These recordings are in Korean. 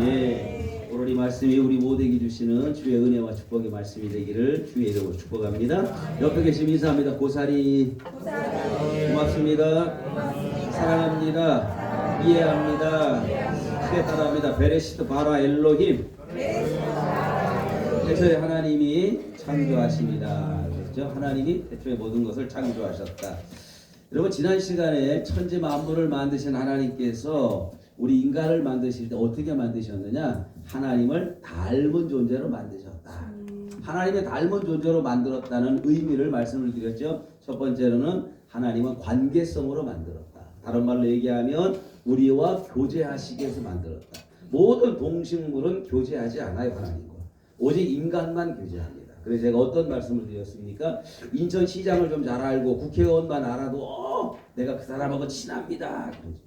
예, 오늘 이 말씀이 우리 모두에게 주시는 주의 은혜와 축복의 말씀이 되기를 주의 이름으로 축복합니다. 옆에 계시면 인사합니다. 고사리 고맙습니다. 사랑합니다. 이해합니다. 크게 따라합니다. 베레시트 바라 엘로힘. 태초에 하나님이 창조하십니다. 그렇죠? 하나님이 태초에 모든 것을 창조하셨다. 여러분, 지난 시간에 천지 만물을 만드신 하나님께서 우리 인간을 만드실 때 어떻게 만드셨느냐? 하나님을 닮은 존재로 만드셨다. 하나님의 닮은 존재로 만들었다는 의미를 말씀을 드렸죠. 첫 번째로는 하나님은 관계성으로 만들었다. 다른 말로 얘기하면 우리와 교제하시기 위해서 만들었다. 모든 동식물은 교제하지 않아요, 하나님과. 오직 인간만 교제합니다. 그래서 제가 어떤 말씀을 드렸습니까? 인천시장을 좀 잘 알고 국회의원만 알아도 내가 그 사람하고 친합니다. 그러죠.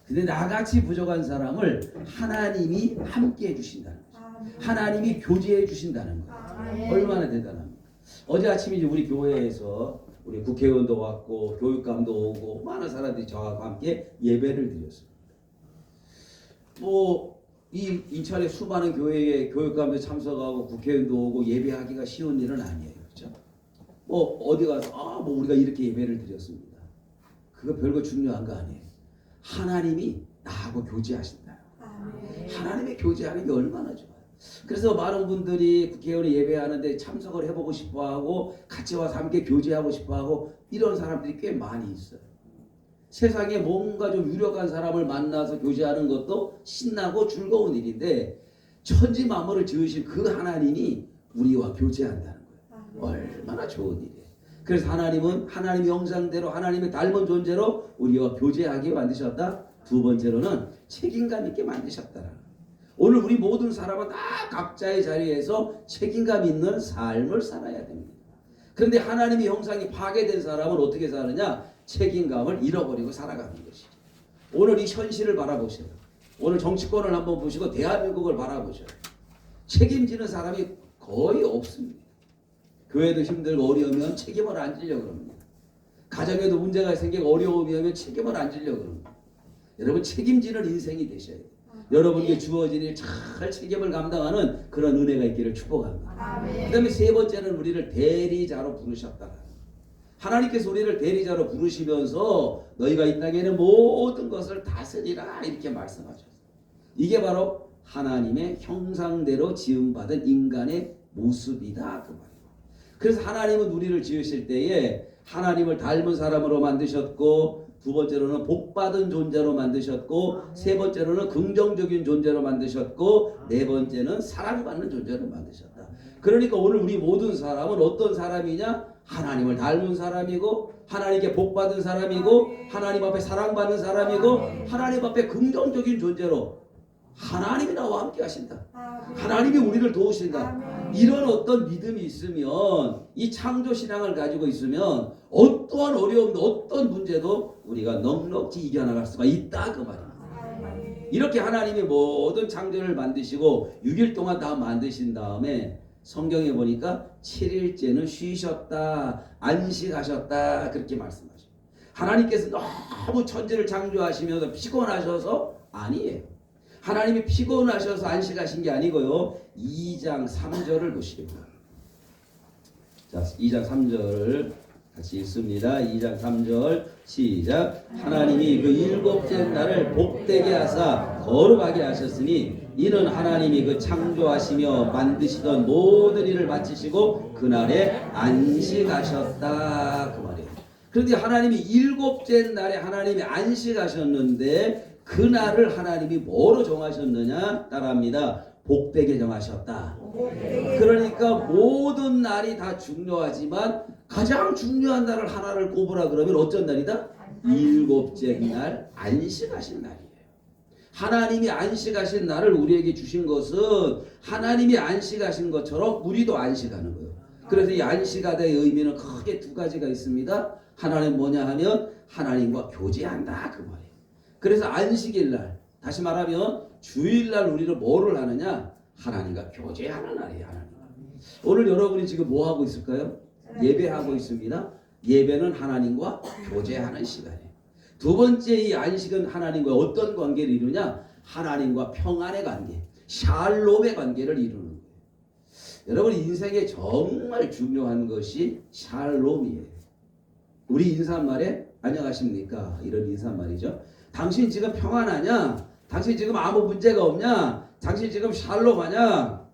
근데 나같이 부족한 사람을 하나님이 함께 해주신다는 거죠. 하나님이 교제해 주신다는 거예요. 얼마나 대단합니까? 어제 아침에 우리 교회에서 우리 국회의원도 왔고 교육감도 오고 많은 사람들이 저와 함께 예배를 드렸습니다. 이 인천의 수많은 교회에 교육감도 참석하고 국회의원도 오고 예배하기가 쉬운 일은 아니에요. 그렇죠? 어디 가서 우리가 이렇게 예배를 드렸습니다. 그거 별거 중요한 거 아니에요. 하나님이 나하고 교제하신다. 하나님의 교제하는 게 얼마나 좋아요. 그래서 많은 분들이 국회의원이 예배하는데 참석을 해보고 싶어하고 같이 와서 함께 교제하고 싶어하고 이런 사람들이 꽤 많이 있어요. 세상에 뭔가 좀 유력한 사람을 만나서 교제하는 것도 신나고 즐거운 일인데 천지 만물을 지으신 그 하나님이 우리와 교제한다는 거예요. 얼마나 좋은 일이에요. 그래서 하나님은 하나님의 형상대로 하나님의 닮은 존재로 우리와 교제하게 만드셨다. 두 번째로는 책임감 있게 만드셨다. 오늘 우리 모든 사람은 다 각자의 자리에서 책임감 있는 삶을 살아야 됩니다. 그런데 하나님의 형상이 파괴된 사람은 어떻게 사느냐? 책임감을 잃어버리고 살아가는 것이죠. 오늘 이 현실을 바라보세요. 오늘 정치권을 한번 보시고 대한민국을 바라보셔요. 책임지는 사람이 거의 없습니다. 교회도 힘들고 어려우면 책임을 안 지려고 합니다. 가정에도 문제가 생기고 어려움이 오면 책임을 안 지려고 합니다. 여러분, 책임지는 인생이 되셔야 돼요. 여러분에게 주어진 일 잘 책임을 감당하는 그런 은혜가 있기를 축복합니다. 그 다음에 세 번째는 우리를 대리자로 부르셨다. 하나님께서 우리를 대리자로 부르시면서 너희가 이 땅에는 모든 것을 다스리라 이렇게 말씀하셨어요. 이게 바로 하나님의 형상대로 지음받은 인간의 모습이다 그 말이에요. 그래서 하나님은 우리를 지으실 때에 하나님을 닮은 사람으로 만드셨고, 두 번째로는 복받은 존재로 만드셨고, 세 번째로는 긍정적인 존재로 만드셨고, 네 번째는 사랑받는 존재로 만드셨다. 그러니까 오늘 우리 모든 사람은 어떤 사람이냐? 하나님을 닮은 사람이고, 하나님께 복받은 사람이고, 하나님 앞에 사랑받는 사람이고, 하나님 앞에 긍정적인 존재로 하나님이 나와 함께 하신다. 하나님이 우리를 도우신다. 이런 어떤 믿음이 있으면, 이 창조신앙을 가지고 있으면 어떠한 어려움도 어떤 문제도 우리가 넉넉히 이겨나갈 수가 있다 그 말입니다. 이렇게 하나님이 모든 창조를 만드시고 6일 동안 다 만드신 다음에 성경에 보니까 7일째는 쉬셨다, 안식하셨다 그렇게 말씀하셔요. 하나님께서 너무 천지를 창조하시면서 피곤하셔서 아니에요. 하나님이 피곤하셔서 안식하신 게 아니고요. 2장 3절을 보시고, 자, 2장 3절을 같이 읽습니다. 2장 3절 시작. 하나님이 그 일곱째 날을 복되게 하사 거룩하게 하셨으니 이는 하나님이 그 창조하시며 만드시던 모든 일을 마치시고 그날에 안식하셨다 그 말이에요. 그런데 하나님이 일곱째 날에 하나님이 안식하셨는데 그날을 하나님이 뭐로 정하셨느냐? 따라합니다. 복되게 정하셨다. 그러니까 모든 날이 다 중요하지만 가장 중요한 날을 하나를 꼽으라 그러면 어쩐 날이다? 일곱째 날 안식하신 날이에요. 하나님이 안식하신 날을 우리에게 주신 것은 하나님이 안식하신 것처럼 우리도 안식하는 거예요. 그래서 이 안식하다의 의미는 크게 두 가지가 있습니다. 하나는 뭐냐 하면 하나님과 교제한다 그 말이에요. 그래서 안식일 날, 다시 말하면 주일날 우리를 뭐를 하느냐? 하나님과 교제하는 날이에요. 하나님. 오늘 여러분이 지금 뭐 하고 있을까요? 예배하고 있습니다. 예배는 하나님과 교제하는 시간이에요. 두 번째 이 안식은 하나님과 어떤 관계를 이루냐? 하나님과 평안의 관계, 샬롬의 관계를 이루는 거예요. 여러분 인생에 정말 중요한 것이 샬롬이에요. 우리 인사말에 안녕하십니까 이런 인사말이죠. 당신 지금 평안하냐? 당신 지금 아무 문제가 없냐? 당신 지금 샬롬하냐?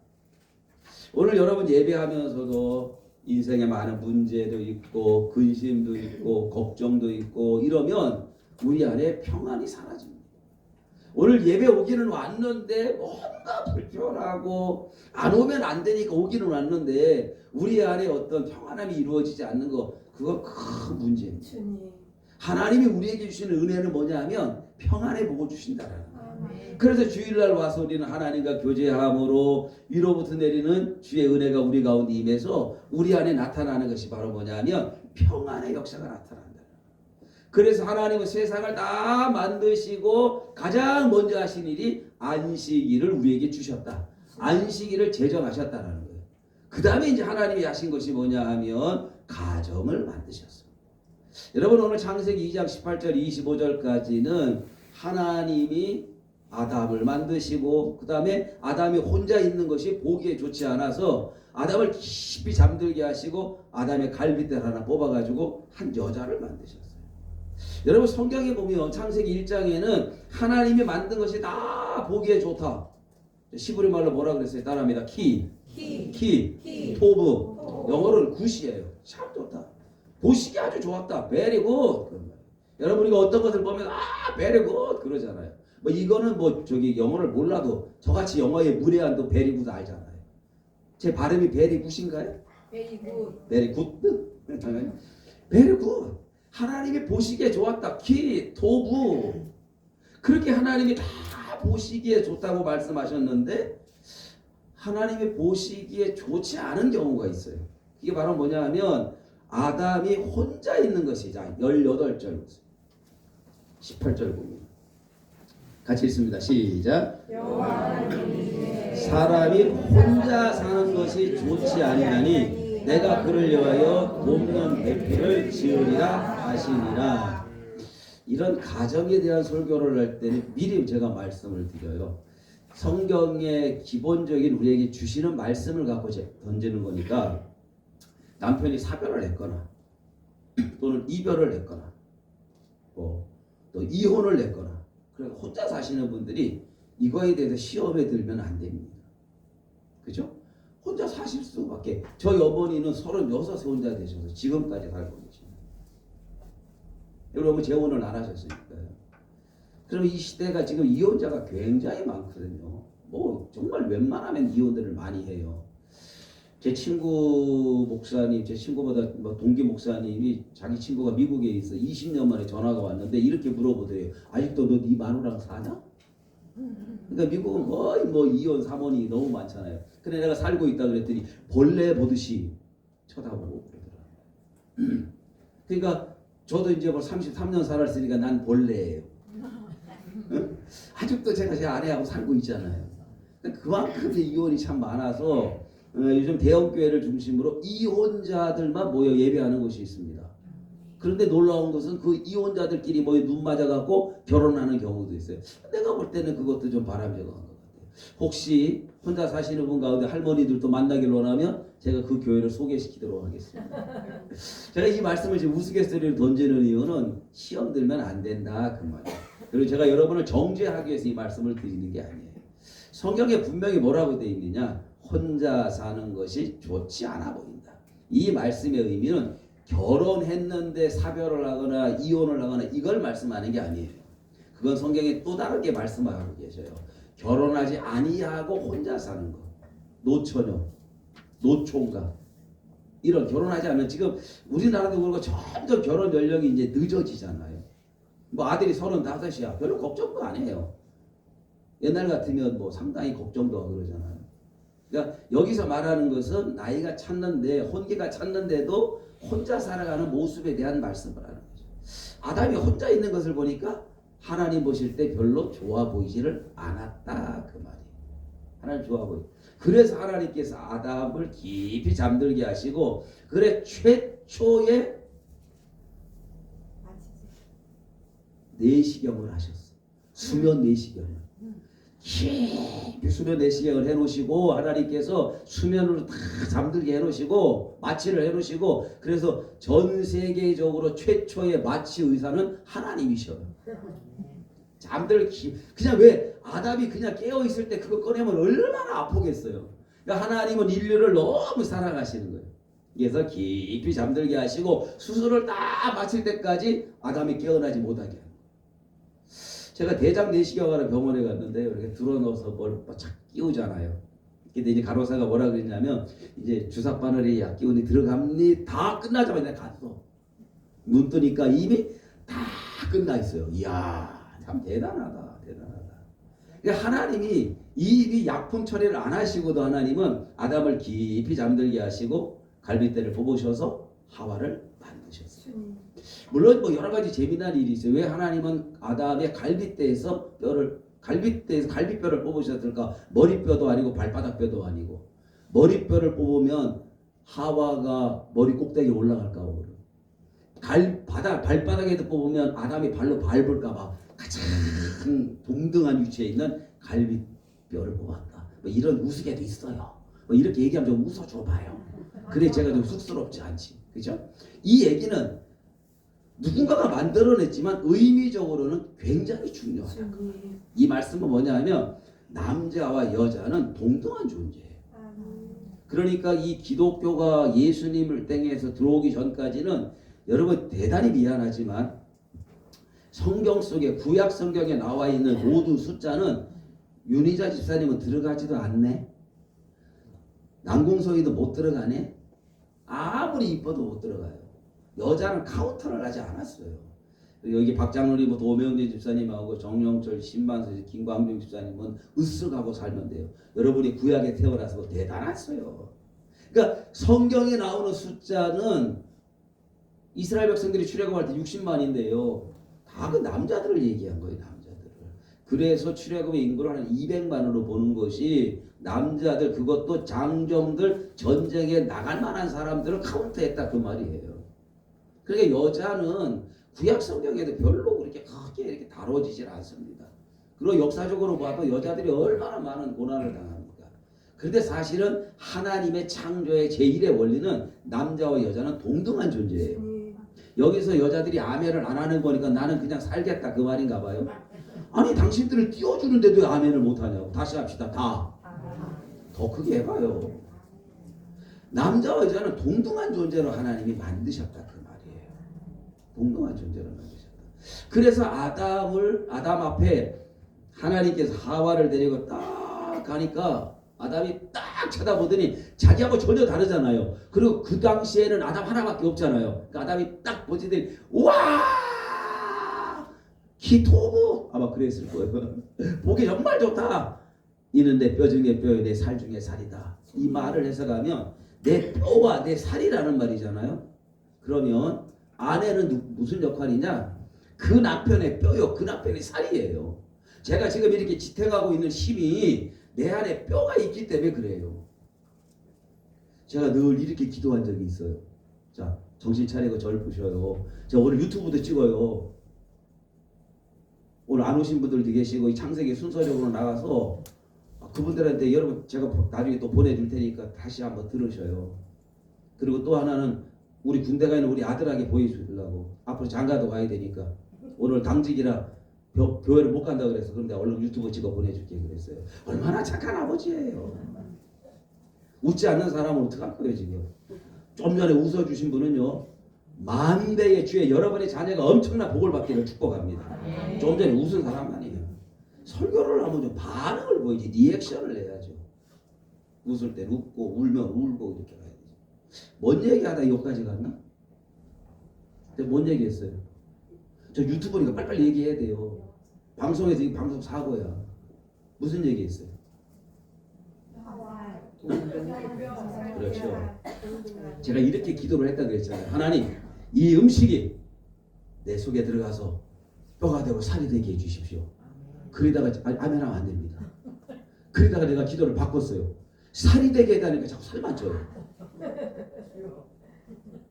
오늘 여러분 예배하면서도 인생에 많은 문제도 있고 근심도 있고 걱정도 있고 이러면 우리 안에 평안이 사라집니다. 오늘 예배 오기는 왔는데 뭔가 불편하고 안 오면 안 되니까 오기는 왔는데 우리 안에 어떤 평안함이 이루어지지 않는 거 그거 큰 문제입니다. 하나님이 우리에게 주시는 은혜는 뭐냐 하면 평안의 복을 주신다라는 거예요. 그래서 주일날 와서 우리는 하나님과 교제함으로 위로부터 내리는 주의 은혜가 우리 가운데 임해서 우리 안에 나타나는 것이 바로 뭐냐 하면 평안의 역사가 나타난다. 그래서 하나님은 세상을 다 만드시고 가장 먼저 하신 일이 안식일을 우리에게 주셨다. 안식일을 제정하셨다는 거예요. 그 다음에 이제 하나님이 하신 것이 뭐냐 하면 가정을 만드셨어요. 여러분 오늘 창세기 2장 18절 25절까지는 하나님이 아담을 만드시고 그 다음에 아담이 혼자 있는 것이 보기에 좋지 않아서 아담을 깊이 잠들게 하시고 아담의 갈빗대를 하나 뽑아가지고 한 여자를 만드셨어요. 여러분 성경에 보면 창세기 1장에는 하나님이 만든 것이 다 보기에 좋다. 시브리 말로 뭐라 그랬어요? 따라합니다. 키, 토브. 영어로는 굿이에요. 참 좋다. 보시기 아주 좋았다. very good. 여러분 이거 어떤 것을 보면 very good 그러잖아요. 뭐 이거는 뭐 저기 영어를 몰라도 저같이 영어의 무례한도 very good 알잖아요. 제 발음이 very good인가요? very good. very good. 하나님이 보시기에 좋았다. 키, 토부. 그렇게 하나님이 다 보시기에 좋다고 말씀하셨는데 하나님이 보시기에 좋지 않은 경우가 있어요. 이게 바로 뭐냐 하면 아담이 혼자 있는 것이 자 18절 18절 보면 같이 읽습니다. 시작. 사람이 혼자 사는 것이 좋지 아니하니 내가 그를 위하여 돕는 배필을 지으리라 하시니라. 이런 가정에 대한 설교를 할 때는 미리 제가 말씀을 드려요. 성경의 기본적인 우리에게 주시는 말씀을 갖고 던지는 거니까 남편이 사별을 했거나 또는 이별을 했거나 또 이혼을 했거나 그래서 혼자 사시는 분들이 이거에 대해서 시험에 들면 안 됩니다. 그죠? 혼자 사실 수밖에. 저희 어머니는 36세 혼자 되셔서 지금까지 살고 계십니다. 여러분 재혼을 안 하셨으니까요. 그럼 이 시대가 지금 이혼자가 굉장히 많거든요. 뭐 정말 웬만하면 이혼들을 많이 해요. 제 친구 목사님, 제 친구보다 뭐 동기 목사님이 자기 친구가 미국에 있어 20년 만에 전화가 왔는데 이렇게 물어보더래요. 아직도 너 네 마누라랑 사냐? 그러니까 미국은 거의 뭐 이혼 사모님이 너무 많잖아요. 근데 내가 살고 있다 그랬더니 벌레 보듯이 쳐다보고 그러더라고요. 그러니까 저도 이제 뭐 33년 살았으니까 난 벌레예요. 아직도 제가 제 아내하고 살고 있잖아요. 그만큼 이혼이 참 많아서 요즘 대형교회를 중심으로 이혼자들만 모여 예배하는 곳이 있습니다. 그런데 놀라운 것은 그 이혼자들끼리 모여 눈 맞아갖고 결혼하는 경우도 있어요. 내가 볼 때는 그것도 좀 바람직한 것 같아요. 혹시 혼자 사시는 분 가운데 할머니들도 만나길 원하면 제가 그 교회를 소개시키도록 하겠습니다. 제가 이 말씀을 지금 우스갯소리로 던지는 이유는 시험 들면 안 된다 그 말이에요. 그리고 제가 여러분을 정죄하기 위해서 이 말씀을 드리는 게 아니에요. 성경에 분명히 뭐라고 되어 있느냐? 혼자 사는 것이 좋지 않아 보인다. 이 말씀의 의미는 결혼했는데 사별을 하거나 이혼을 하거나 이걸 말씀하는 게 아니에요. 그건 성경에 또 다르게 말씀하고 계셔요. 결혼하지 아니하고 혼자 사는 것, 노처녀, 노총각 이런 결혼하지 않는 지금 우리나라도 그렇고 점점 결혼 연령이 이제 늦어지잖아요. 뭐 아들이 35이야. 별로 걱정도 안 해요. 옛날 같으면 뭐 상당히 걱정도 하고 그러잖아요. 그러니까 여기서 말하는 것은 나이가 찼는데 혼기가 찼는데도 혼자 살아가는 모습에 대한 말씀을 하는 거죠. 아담이 혼자 있는 것을 보니까 하나님 보실 때 별로 좋아 보이지를 않았다 그 말이에요. 하나님 좋아 보이. 그래서 하나님께서 아담을 깊이 잠들게 하시고 그래 최초의 내시경을 하셨어. 수면 내시경을. 깊이 수면 내시경을 해놓으시고 하나님께서 수면으로 다 잠들게 해놓으시고 마취를 해놓으시고 그래서 전 세계적으로 최초의 마취 의사는 하나님이셔요. 잠들기 그냥 왜 아담이 그냥 깨어 있을 때 그거 꺼내면 얼마나 아프겠어요. 그러니까 하나님은 인류를 너무 사랑하시는 거예요. 그래서 깊이 잠들게 하시고 수술을 딱 마칠 때까지 아담이 깨어나지 못하게 하는 거예요. 제가 대장 내시경하러 병원에 갔는데 이렇게 들어넣어서 뭘 착 끼우잖아요. 근데 이제 간호사가 뭐라 그랬냐면 이제 주사 바늘이 약 끼우니 들어갑니 다 끝나자마자 내가 갔어. 눈 뜨니까 이미 다 끝나 있어요. 이야 참 대단하다. 그러니까 하나님이 이미 약품 처리를 안 하시고도 하나님은 아담을 깊이 잠들게 하시고 갈빗대를 뽑으셔서 하와를 만드셨어요. 물론 뭐 여러 가지 재미난 일이 있어요. 왜 하나님은 아담의 갈빗대에서 갈빗뼈를 뽑으셨을까? 머리뼈도 아니고 발바닥뼈도 아니고 머리뼈를 뽑으면 하와가 머리 꼭대기에 올라갈까 봐. 발바닥에도 뽑으면 아담이 발로 밟을까 봐 가장 동등한 위치에 있는 갈빗뼈를 뽑았다. 뭐 이런 우스개도 있어요. 뭐 이렇게 얘기하면 좀 웃어줘봐요. 그래 제가 좀 쑥스럽지 않지. 그죠? 이 얘기는 누군가가 만들어냈지만 의미적으로는 굉장히 중요하다. 이 말씀은 뭐냐 하면 남자와 여자는 동등한 존재예요. 그러니까 이 기독교가 예수님을 땡에서 들어오기 전까지는 여러분 대단히 미안하지만 성경 속에 구약 성경에 나와 있는 모든 숫자는 윤희자 집사님은 들어가지도 않네. 남궁서희도 못 들어가네. 아무리 이뻐도 못 들어가요. 여자는 카운터를 하지 않았어요. 여기 박장로님, 도명재 집사님하고 정영철, 신반수, 김광중 집사님은 으쓱하고 살면 돼요. 여러분이 구약에 태어나서 대단했어요. 그러니까 성경에 나오는 숫자는 이스라엘 백성들이 출애굽할 때 60만인데요. 다 그 남자들을 얘기한 거예요. 남자들을. 그래서 출애굽의 인구를 한 200만으로 보는 것이 남자들 그것도 장정들 전쟁에 나갈 만한 사람들을 카운트했다 그 말이에요. 그러니까 여자는 구약 성경에도 별로 그렇게 크게 이렇게 다뤄지질 않습니다. 그리고 역사적으로 봐도 여자들이 얼마나 많은 고난을 당합니까? 그런데 사실은 하나님의 창조의 제1의 원리는 남자와 여자는 동등한 존재예요. 여기서 여자들이 아멘을 안 하는 거니까 나는 그냥 살겠다 그 말인가 봐요. 아니 당신들을 띄워주는데도 아멘을 못하냐고. 다시 합시다. 더 크게 해봐요. 남자와 여자는 동등한 존재로 하나님이 만드셨다 그 말이에요. 동등한 존재로 만드셨다. 그래서 아담 앞에 하나님께서 하와를 데리고 딱 가니까 아담이 딱 쳐다보더니 자기하고 전혀 다르잖아요. 그리고 그 당시에는 아담 하나밖에 없잖아요. 그러니까 아담이 딱 보지더니 와 키토부 아마 그랬을 거예요. 보기 정말 좋다. 이는 내 뼈 중에 뼈요 내 살 중에 살이다. 이 말을 해석하면 내 뼈와 내 살이라는 말이잖아요. 그러면 아내는 무슨 역할이냐? 그 남편의 뼈요 그 남편의 살이에요. 제가 지금 이렇게 지탱하고 있는 힘이 내 안에 뼈가 있기 때문에 그래요. 제가 늘 이렇게 기도한 적이 있어요. 자, 정신 차리고 저를 보셔요. 제가 오늘 유튜브도 찍어요. 오늘 안 오신 분들도 계시고 이 창세기 순서적으로 나가서 그분들한테 여러분 제가 나중에 또 보내줄 테니까 다시 한번 들으셔요. 그리고 또 하나는 우리 군대 가 있는 우리 아들에게 보여주려고 앞으로 장가도 가야 되니까 오늘 당직이라 교회를 못 간다 그래서 그런데 얼른 유튜브 찍어 보내줄게 그랬어요. 얼마나 착한 아버지예요. 웃지 않는 사람은 어떡할 거예요 지금. 좀 전에 웃어주신 분은요. 만배의 주에 여러분의 자녀가 엄청난 복을 받기를 축복합니다. 좀 전에 웃은 사람 아니에요. 설교를 하면 좀 반응을 보이지 리액션을 내야죠. 웃을 때 웃고 울면 울고 이렇게 가야 되죠. 뭔 얘기하다 여기까지 갔나? 근데 뭔 얘기했어요? 저 유튜버니까 빨리빨리 얘기해야 돼요. 방송에서 이 방송 사고야. 무슨 얘기했어요? 그렇죠. 제가 이렇게 기도를 했다 그랬잖아요. 하나님 이 음식이 내 속에 들어가서 뼈가 되고 살이 되게 해주십시오. 그러다가 아멘하면 안 됩니다. 그러다가 내가 기도를 바꿨어요. 살이 되게 해다니까 자꾸 살만 쪄요.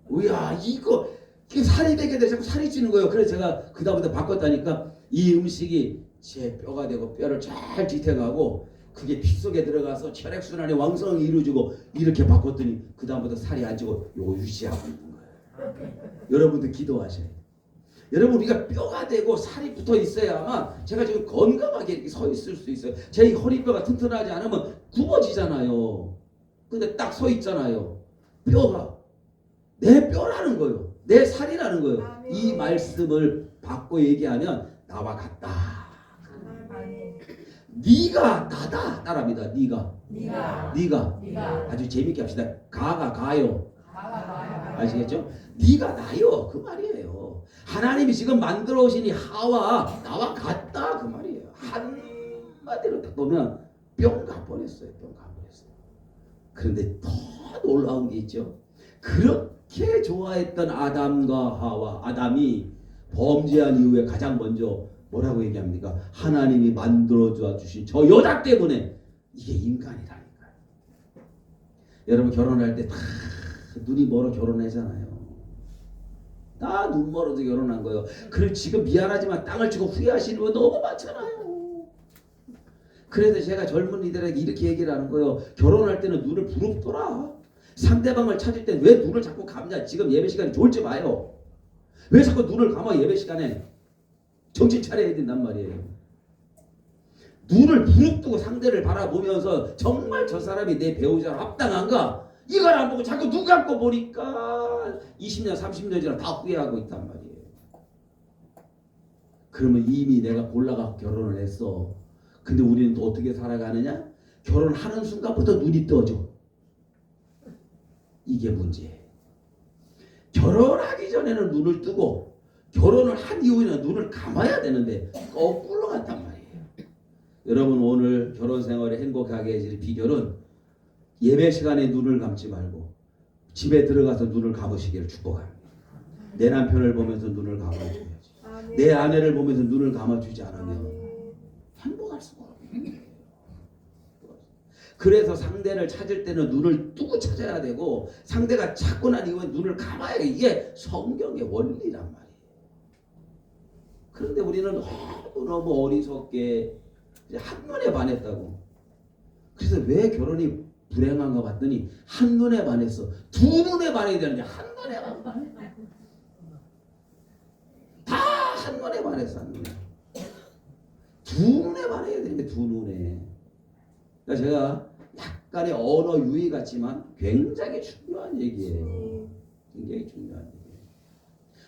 우야 이거 살이 되게 돼 자꾸 살이 찌는 거예요. 그래서 제가 그다음부터 바꿨다니까 이 음식이 제 뼈가 되고 뼈를 잘 지탱하고 그게 피 속에 들어가서 혈액순환이 왕성히 이루어지고 이렇게 바꿨더니 그 다음부터 살이 안 찌고 요거 유지하고 있는 거예요. 여러분들 기도하셔야 돼요. 여러분 우리가 뼈가 되고 살이 붙어 있어야만 제가 지금 건강하게 이렇게 서 있을 수 있어요. 제 허리뼈가 튼튼하지 않으면 굽어지잖아요. 근데 딱 서 있잖아요. 뼈가 내 뼈라는 거예요. 내 살이라는 거예요. 아멘. 이 말씀을 받고 얘기하면 나와 같다. 아멘. 네가 나다 따라합니다. 네가 네가 아주 재밌게 합시다. 가가 가요. 가가 아시겠죠? 네가 나요 그 말이에요. 하나님이 지금 만들어 오신 이 하와 나와 같다 그 말이에요. 한마디로 딱 보면 뿅 가버렸어요. 뿅 가버렸어요. 그런데 더 놀라운 게 있죠. 그렇게 좋아했던 아담과 하와, 아담이 범죄한 이후에 가장 먼저 뭐라고 얘기합니까? 하나님이 만들어줘 주신 저 여자 때문에 이게 인간이라니까요. 여러분 결혼할 때 다 눈이 멀어 결혼하잖아요. 다 눈 멀어서 결혼한 거예요. 그래 지금 미안하지만 땅을 치고 후회하시는 분 너무 많잖아요. 그래서 제가 젊은이들에게 이렇게 얘기를 하는 거예요. 결혼할 때는 눈을 부릅더라. 상대방을 찾을 때 왜 눈을 자꾸 감냐. 지금 예배 시간이 좋을지 마요. 왜 자꾸 눈을 감아 예배 시간에. 정신 차려야 된단 말이에요. 눈을 부릅뜨고 상대를 바라보면서 정말 저 사람이 내 배우자로 합당한가? 이걸 안 보고 자꾸 눈 감고 보니까 20년 30년 지나 다 후회하고 있단 말이에요. 그러면 이미 내가 골라가 결혼을 했어. 근데 우리는 또 어떻게 살아가느냐? 결혼하는 순간부터 눈이 떠져. 이게 문제예요. 결혼하기 전에는 눈을 뜨고 결혼을 한 이후에는 눈을 감아야 되는데 거꾸로 갔단 말이에요. 여러분 오늘 결혼 생활에 행복하게 해질 비결은 예배 시간에 눈을 감지 말고 집에 들어가서 눈을 감으시기를 축복합니다. 내 남편을 보면서 눈을 감아줘야지. 아멘. 내 아내를 보면서 눈을 감아주지 않으면 아멘. 행복할 수가 없는 거예요. 그래서 상대를 찾을 때는 눈을 뜨고 찾아야 되고 상대가 찾고 난 이후에 눈을 감아야 돼. 이게 성경의 원리란 말이에요. 그런데 우리는 너무 어리석게 한눈에 반했다고. 그래서 왜 결혼이 불행한가 봤더니 한눈에 반했어. 두 눈에 반해야 되는데 한눈에 반해. 다 한눈에 반했어. 한눈에. 두 눈에 반해야 되는데 두 눈에. 그러니까 제가 약간의 언어 유희 같지만 굉장히 중요한 얘기예요. 굉장히 중요한 얘기예요.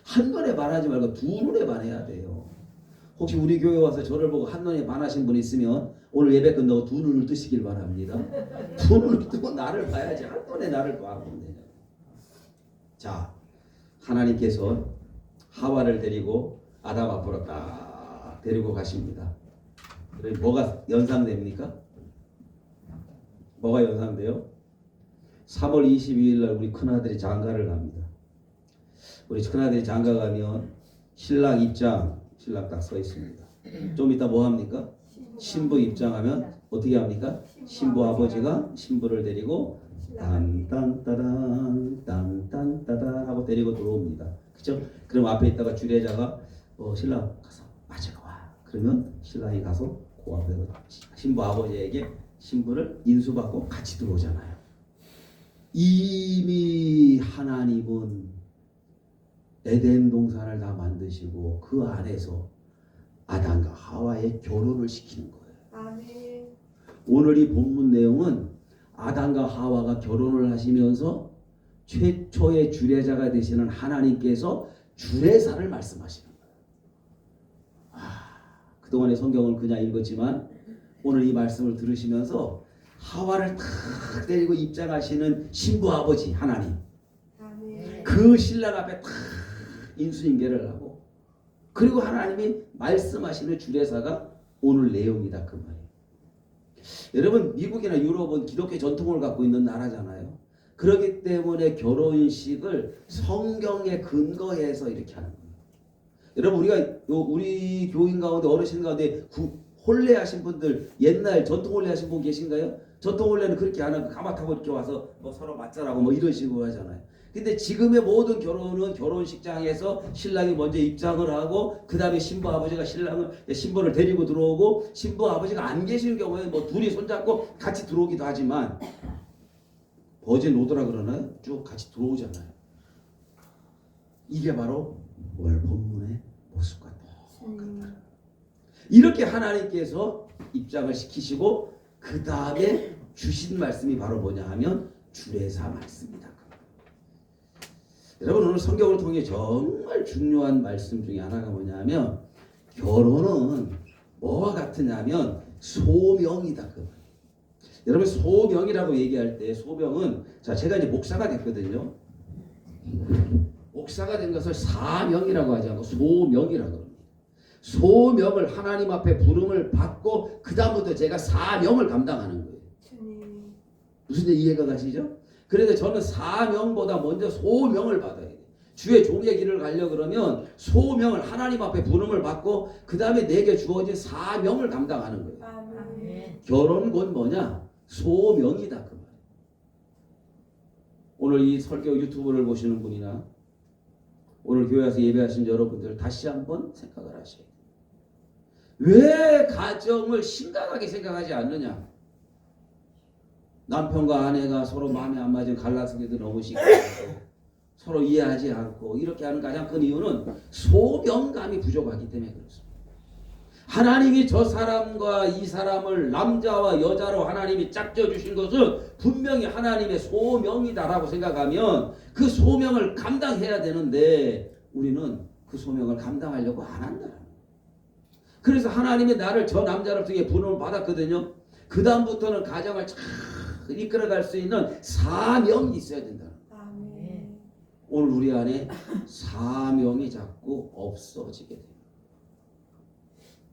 한눈에 반하지 말고 두 눈에 반해야 돼요. 혹시 우리 교회 와서 저를 보고 한눈에 반하신 분 있으면 오늘 예배 끝나고 두 눈을 뜨시길 바랍니다. 두 눈을 뜨고 나를 봐야지 한눈에 나를 봐보면 돼요. 자, 하나님께서 하와를 데리고 아담 앞으로 딱 데리고 가십니다. 그래 뭐가 연상됩니까? 뭐가 연상돼요? 3월 22일 날 우리 큰아들이 장가를 갑니다. 우리 큰아들이 장가 가면 신랑 입장, 신랑 딱 서 있습니다. 좀 이따 뭐 합니까? 신부 입장하면 어떻게 합니까? 신부 아버지가 신부를 데리고 딴딴따단 딴딴따단 하고 데리고 들어옵니다. 그죠? 그럼 앞에 있다가 주례자가 신랑 가서 맞으러 와. 그러면 신랑이 가서 그 앞에 신부 아버지에게 신부를 인수받고 같이 들어오잖아요. 이미 하나님은 에덴 동산을 다 만드시고 그 안에서 아담과 하와의 결혼을 시키는 거예요. 아멘. 오늘 이 본문 내용은 아담과 하와가 결혼을 하시면서 최초의 주례자가 되시는 하나님께서 주례사를 말씀하시는 거예요. 그동안의 성경을 그냥 읽었지만 오늘 이 말씀을 들으시면서 하와를 탁 데리고 입장하시는 신부 아버지 하나님, 아멘. 그 신랑 앞에 탁 인수인계를 하고 그리고 하나님이 말씀하시는 주례사가 오늘 내용이다 그 말이에요. 여러분 미국이나 유럽은 기독교 전통을 갖고 있는 나라잖아요. 그렇기 때문에 결혼식을 성경에 근거해서 이렇게 하는 거예요. 여러분 우리 교인 가운데 어르신 가운데 혼례 하신 분들 옛날 전통 혼례 하신 분 계신가요? 전통 혼례는 그렇게 안 하고 가마 타고 이렇게 와서 뭐 서로 맞자라고 뭐 이런 식으로 하잖아요. 근데 지금의 모든 결혼은 결혼식장에서 신랑이 먼저 입장을 하고 그 다음에 신부 아버지가 신부를 데리고 들어오고 신부 아버지가 안 계시는 경우에 뭐 둘이 손잡고 같이 들어오기도 하지만 버진 로드라 그러나요? 쭉 같이 들어오잖아요. 이게 바로 오늘 본문의 모습과 똑같다. 이렇게 하나님께서 입장을 시키시고 그 다음에 주신 말씀이 바로 뭐냐 하면 주례사 말씀이다. 여러분 오늘 성경을 통해 정말 중요한 말씀 중에 하나가 뭐냐면 결혼은 뭐와 같으냐면 소명이다. 여러분 소명이라고 얘기할 때 소명은 자 제가 이제 목사가 됐거든요. 목사가 된 것을 사명이라고 하지 않고 소명이라고 합니다. 소명을 하나님 앞에 부름을 받고 그 다음부터 제가 사명을 감당하는 거예요. 무슨 이해가 가시죠? 그런데 저는 사명보다 먼저 소명을 받아야 돼요. 주의 종의 길을 가려 그러면 소명을 하나님 앞에 부름을 받고 그 다음에 내게 주어진 사명을 감당하는 거예요. 아멘. 결혼은 곧 뭐냐? 소명이다 그 말이에요. 오늘 이 설교 유튜브를 보시는 분이나 오늘 교회 와서 예배하신 여러분들 다시 한번 생각을 하셔야 돼요. 왜 가정을 심각하게 생각하지 않느냐? 남편과 아내가 서로 마음에 안 맞은 갈라서기도 너무 쉽고 서로 이해하지 않고 이렇게 하는 가장 큰 이유는 소명감이 부족하기 때문에 그렇습니다. 하나님이 저 사람과 이 사람을 남자와 여자로 하나님이 짝져 주신 것은 분명히 하나님의 소명이다라고 생각하면 그 소명을 감당해야 되는데 우리는 그 소명을 감당하려고 안 한다. 그래서 하나님이 나를 저 남자를 통해 부름을 받았거든요. 그 다음부터는 가정을 잘 이끌어갈 수 있는 사명이 있어야 된다. 아멘. 오늘 우리 안에 사명이 자꾸 없어지게 됩니다.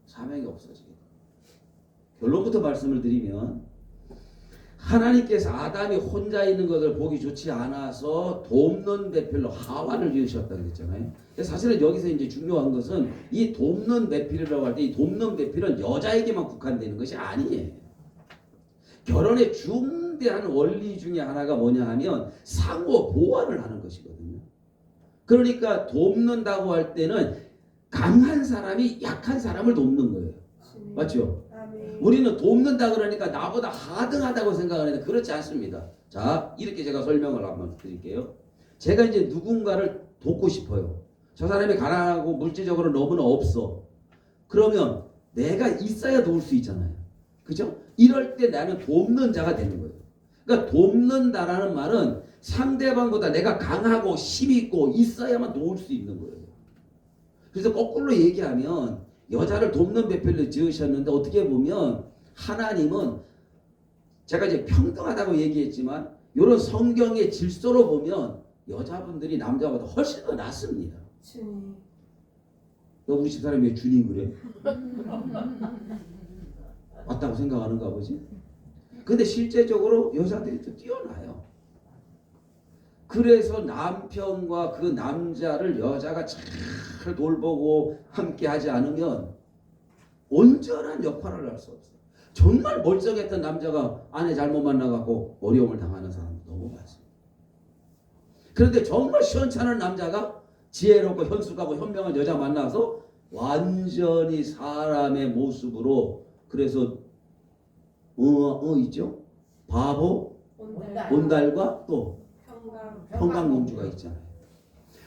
사명이 없어지게 됩니다. 결론부터 말씀을 드리면 하나님께서 아담이 혼자 있는 것을 보기 좋지 않아서 돕는 배필로 하와를 지으셨다고 그랬잖아요. 사실은 여기서 이제 중요한 것은 이 돕는 배필이라고 할 때 이 돕는 배필은 여자에게만 국한되는 것이 아니에요. 결혼의 중대한 원리 중에 하나가 뭐냐 하면 상호 보완을 하는 것이거든요. 그러니까 돕는다고 할 때는 강한 사람이 약한 사람을 돕는 거예요. 맞죠? 아멘. 우리는 돕는다 그러니까 나보다 하등하다고 생각하는데 그렇지 않습니다. 자, 이렇게 제가 설명을 한번 드릴게요. 제가 이제 누군가를 돕고 싶어요. 저 사람이 가난하고 물질적으로 너무나 없어. 그러면 내가 있어야 도울 수 있잖아요. 그죠? 이럴 때 나는 돕는 자가 되는 거예요. 그러니까 돕는다라는 말은 상대방보다 내가 강하고 힘있고 있어야만 도울 수 있는 거예요. 그래서 거꾸로 얘기하면 여자를 돕는 배필로 지으셨는데 어떻게 보면 하나님은 제가 이제 평등하다고 얘기했지만 이런 성경의 질서로 보면 여자분들이 남자보다 훨씬 더 낫습니다. 주님. 너 우리 집사람이 왜 주님 그래? 맞다고 생각하는가 보지? 근데 실제적으로 여자들이 더 뛰어나요. 그래서 남편과 그 남자를 여자가 잘 돌보고 함께 하지 않으면 온전한 역할을 할 수 없어요. 정말 멀쩡했던 남자가 아내 잘못 만나갖고 어려움을 당하는 사람도 너무 많습니다. 그런데 정말 시원찮은 남자가 지혜롭고 현숙하고 현명한 여자 만나서 완전히 사람의 모습으로 그래서 있죠? 바보, 온달과 또 평강공주가 있잖아요.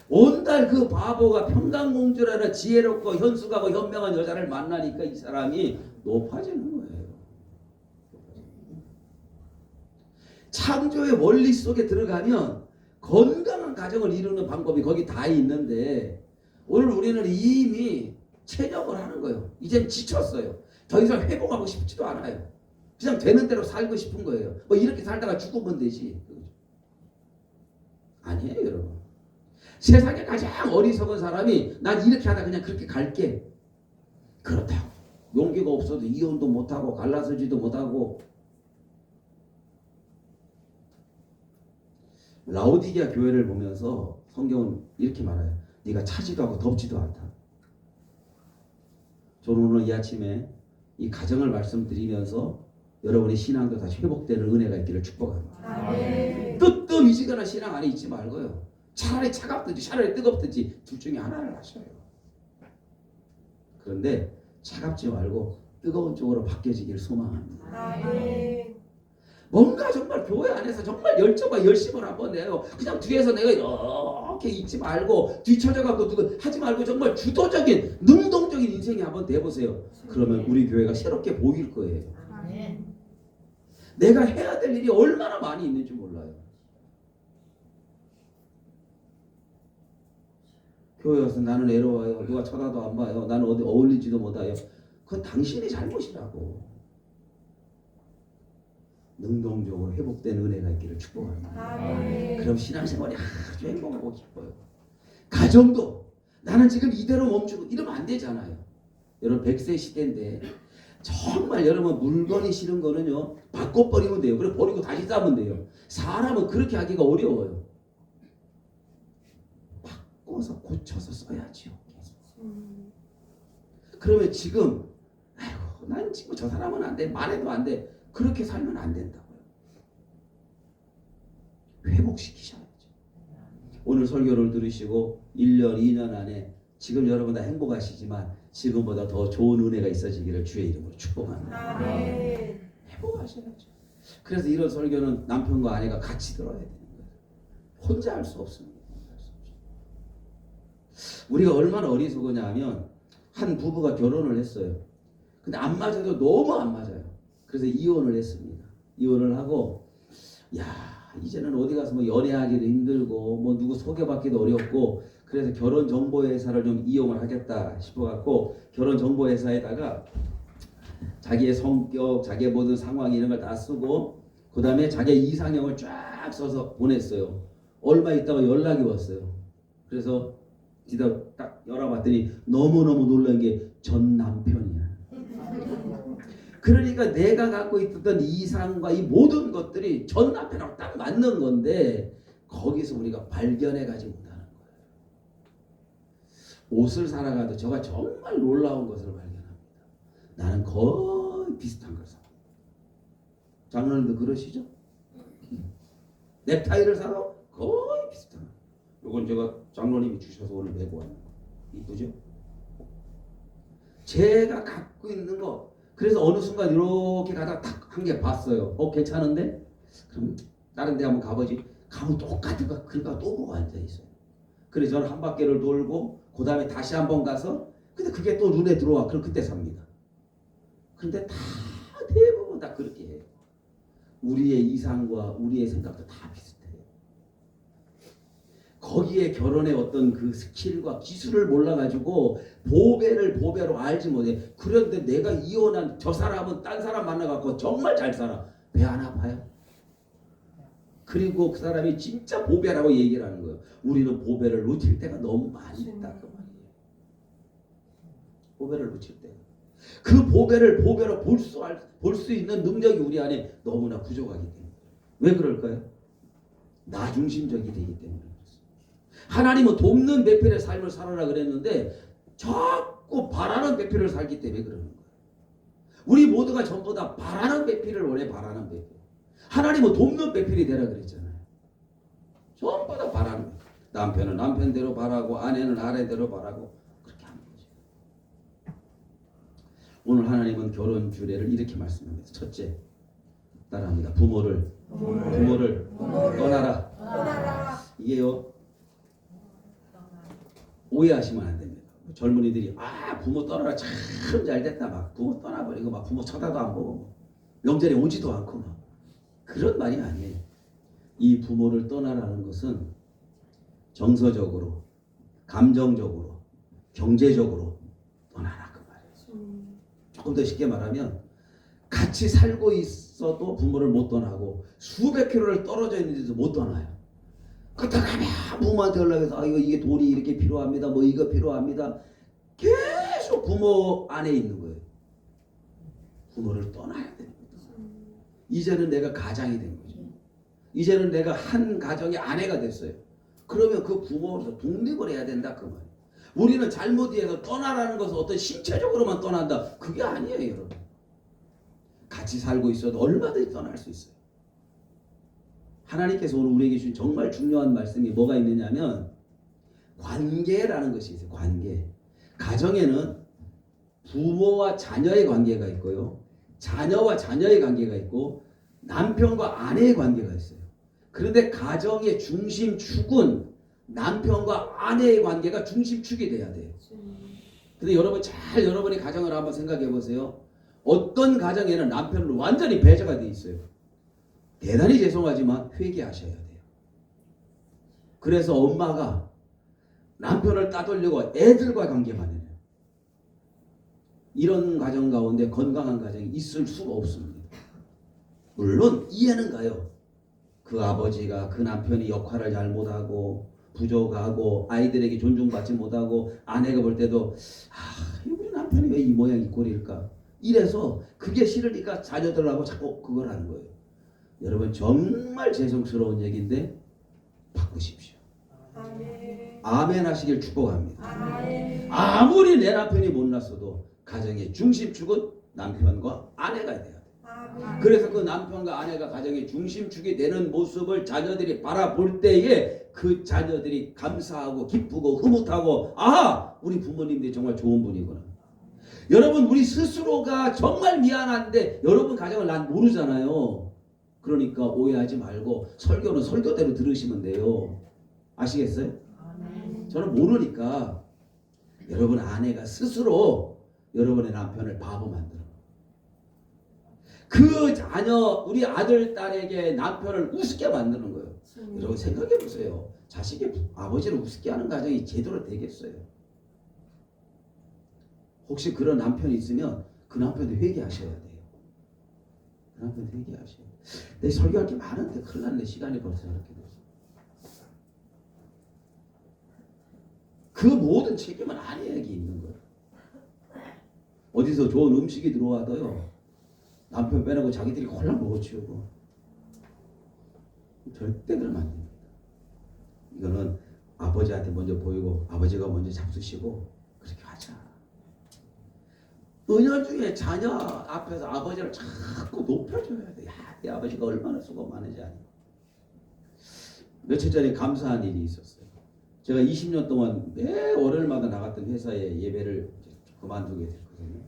온달 그 바보가 평강공주라는 지혜롭고 현숙하고 현명한 여자를 만나니까 이 사람이 높아지는 거예요. 창조의 원리 속에 들어가면 건강한 가정을 이루는 방법이 거기 다 있는데 오늘 우리는 이미 체념을 하는 거예요. 이젠 지쳤어요. 더 이상 회복하고 싶지도 않아요. 그냥 되는 대로 살고 싶은 거예요. 뭐 이렇게 살다가 죽으면 되지. 아니에요, 여러분. 세상에 가장 어리석은 사람이 난 이렇게 하다 그냥 그렇게 갈게. 그렇다고 용기가 없어도 이혼도 못하고 갈라서지도 못하고. 라오디게아 교회를 보면서 성경은 이렇게 말해요. 네가 차지도 하고 덥지도 않다. 저는 오늘 이 아침에 이 가정을 말씀드리면서 여러분의 신앙도 다시 회복되는 은혜가 있기를 축복합니다. 아멘. 뜻 뜨미지거나 신앙 안에 있지 말고요. 차라리 차갑든지 차라리 뜨겁든지 둘 중에 하나를 하셔요. 그런데 차갑지 말고 뜨거운 쪽으로 바뀌어지길 소망합니다. 아멘. 뭔가 정말 교회 안에서 정말 열정과 열심을 한번 내요. 그냥 뒤에서 내가 이렇게 있지 말고 뒤쳐져갖고 누구 하지 말고 정말 주도적인 능동적인 인생이 한번 돼보세요. 그러면 우리 교회가 새롭게 보일 거예요. 아멘. 내가 해야 될 일이 얼마나 많이 있는지 몰라요. 교회 와서 나는 외로워요. 누가 쳐다도 안 봐요. 나는 어디 어울리지도 못해요. 그건 당신의 잘못이라고. 능동적으로 회복된 은혜가 있기를 축복합니다. 아멘. 그럼 신앙생활이 아주 행복하고 기뻐요. 가정도 나는 지금 이대로 멈추고 이러면 안 되잖아요. 여러분 100세 시대인데 정말 여러분 물건이 싫은 거는요 바꿔버리면 돼요. 그래 버리고 다시 싸면 돼요. 사람은 그렇게 하기가 어려워요. 바꿔서 고쳐서 써야지요. 그러면 지금 아이고 난 지금 저 사람은 안 돼. 말해도 안 돼. 그렇게 살면 안 된다고요. 회복시키셔야죠. 오늘 설교를 들으시고 1년, 2년 안에 지금 여러분 다 행복하시지만 지금보다 더 좋은 은혜가 있어지기를 주의 이름으로 축복합니다. 아멘. 회복하셔야죠. 그래서 이런 설교는 남편과 아내가 같이 들어야 되는 거예요. 혼자 할 수 없습니다. 우리가 얼마나 어리석으냐 하면 한 부부가 결혼을 했어요. 근데 안 맞아도 너무 안 맞아요. 그래서 이혼을 했습니다. 이혼을 하고 야 이제는 어디 가서 뭐 연애하기도 힘들고 뭐 누구 소개받기도 어렵고 그래서 결혼정보회사를 좀 이용을 하겠다 싶어갖고 결혼정보회사에다가 자기의 성격, 자기의 모든 상황 이런 걸 다 쓰고 그 다음에 자기의 이상형을 쫙 써서 보냈어요. 얼마 있다가 연락이 왔어요. 그래서 뒤다 딱 열어봤더니 너무너무 놀란 게 전 남편이야. 그러니까 내가 갖고 있었던 이상과 이 모든 것들이 전 남편하고 딱 맞는 건데 거기서 우리가 발견해가지 못하는 거예요. 옷을 사러가도 제가 정말 놀라운 것을 발견합니다. 나는 거의 비슷한 걸 사요. 장로님도 그러시죠? 넥타이를 사도 거의 비슷한 거. 이건 제가 장로님이 주셔서 오늘 메고 왔는 거. 이쁘죠? 제가 갖고 있는 거 그래서 어느 순간 이렇게 가다가 딱 한 개 봤어요. 괜찮은데? 그럼 다른 데 한번 가보지. 가면 똑같은 거 그러니까 또 보고 앉아있어요. 그래서 저는 한 바퀴를 돌고 그 다음에 다시 한번 가서 근데 그게 또 눈에 들어와. 그럼 그때 삽니다. 근데 다 대부분 다 그렇게 해요. 우리의 이상과 우리의 생각도 다 비슷해요. 거기에 결혼의 어떤 그 스킬과 기술을 몰라가지고 보배로 알지 못해. 그런데 내가 이혼한 저 사람은 딴 사람 만나갖고 정말 잘 살아. 배 안 아파요? 그리고 그 사람이 진짜 보배라고 얘기를 하는 거예요. 우리는 보배를 놓칠 때가 너무 많이 있다 그 말이에요. 보배를 놓칠 때. 그 보배를 보배로 볼 수 있는 능력이 우리 안에 너무나 부족하기 때문에. 왜 그럴까요? 나 중심적이 되기 때문에. 하나님은 돕는 배필의 삶을 살아라 그랬는데 자꾸 바라는 배필을 살기 때문에 그러는 거예요. 우리 모두가 전부 다 바라는 배필을 원해. 바라는 배필. 하나님은 돕는 배필이 되라 그랬잖아요. 전부 다 바라는 배필. 남편은 남편대로 바라고 아내는 아내대로 바라고 그렇게 하는 거죠. 오늘 하나님은 결혼 주례를 이렇게 말씀합니다. 첫째, 따라합니다. 부모를 떠나라. 이게요. 오해하시면 안 됩니다. 젊은이들이 부모 떠나라 참 잘됐다 막 부모 떠나버리고 막 부모 쳐다도 안 보고 명절에 오지도 않고 막 그런 말이 아니에요. 이 부모를 떠나라는 것은 정서적으로, 감정적으로, 경제적으로 떠나라 그 말이에요. 조금 더 쉽게 말하면 같이 살고 있어도 부모를 못 떠나고 수백 킬로를 떨어져 있는데도 못 떠나요. 그때 가면 부모한테 연락해서 이게 돈이 이렇게 필요합니다. 뭐 이거 필요합니다. 계속 부모 안에 있는 거예요. 부모를 떠나야 되는 거죠. 이제는 내가 가장이 된 거죠. 이제는 내가 한 가정의 아내가 됐어요. 그러면 그 부모로서 독립을 해야 된다 그 말이에요. 우리는 잘못 이해해서 떠나라는 것은 어떤 신체적으로만 떠난다. 그게 아니에요 여러분. 같이 살고 있어도 얼마든지 떠날 수 있어요. 하나님께서 오늘 우리에게 주신 정말 중요한 말씀이 뭐가 있느냐면 관계라는 것이 있어요. 관계. 가정에는 부모와 자녀의 관계가 있고요. 자녀와 자녀의 관계가 있고 남편과 아내의 관계가 있어요. 그런데 가정의 중심축은 남편과 아내의 관계가 중심축이 돼야 돼요. 근데 여러분 잘 여러분의 가정을 한번 생각해 보세요. 어떤 가정에는 남편은 완전히 배제가 돼 있어요. 대단히 죄송하지만 회개하셔야 돼요. 그래서 엄마가 남편을 따돌리고 애들과 관계만 해요. 이런 가정 가운데 건강한 가정이 있을 수가 없습니다. 물론 이해는 가요. 그 아버지가 그 남편이 역할을 잘 못하고 부족하고 아이들에게 존중받지 못하고 아내가 볼 때도 우리 남편이 왜 이 모양 이 꼴일까 이래서 그게 싫으니까 자녀들하고 자꾸 그걸 하는 거예요. 여러분 정말 죄송스러운 얘기인데 바꾸십시오. 아멘 하시길 축복합니다. 아무리 내 남편이 못났어도 가정의 중심축은 남편과 아내가 돼야 돼. 그래서 그 남편과 아내가 가정의 중심축이 되는 모습을 자녀들이 바라볼 때에 그 자녀들이 감사하고 기쁘고 흐뭇하고 우리 부모님들이 정말 좋은 분이구나. 여러분 우리 스스로가 정말 미안한데 여러분 가정을 난 모르잖아요. 그러니까 오해하지 말고 설교는 설교대로 들으시면 돼요. 아시겠어요? 저는 모르니까 여러분 아내가 스스로 여러분의 남편을 바보 만들어. 그 자녀 우리 아들 딸에게 남편을 우습게 만드는 거예요. 여러분 생각해 보세요. 자식이 아버지를 우습게 하는 가정이 제대로 되겠어요? 혹시 그런 남편이 있으면 그 남편도 회개하셔야 돼요. 그 남편도 회개하셔야 돼요. 내 설교할 게 많은데 큰일 났네. 시간이 벌써 이렇게 됐어. 그 모든 책임은 아내에게 있는 거예요. 어디서 좋은 음식이 들어와도요. 남편 빼놓고 자기들이 홀랑 먹어치우고 절대 그러면 안 됩니다. 이거는 아버지한테 먼저 보이고 아버지가 먼저 잡수시고 그렇게 하자. 은연중에 자녀 앞에서 아버지를 자꾸 높여줘야 돼. 내 아버지가 얼마나 수고 많은지 아니. 며칠 전에 감사한 일이 있었어요. 제가 20년 동안 매 월요일마다 나갔던 회사에 예배를 그만두게 됐거든요.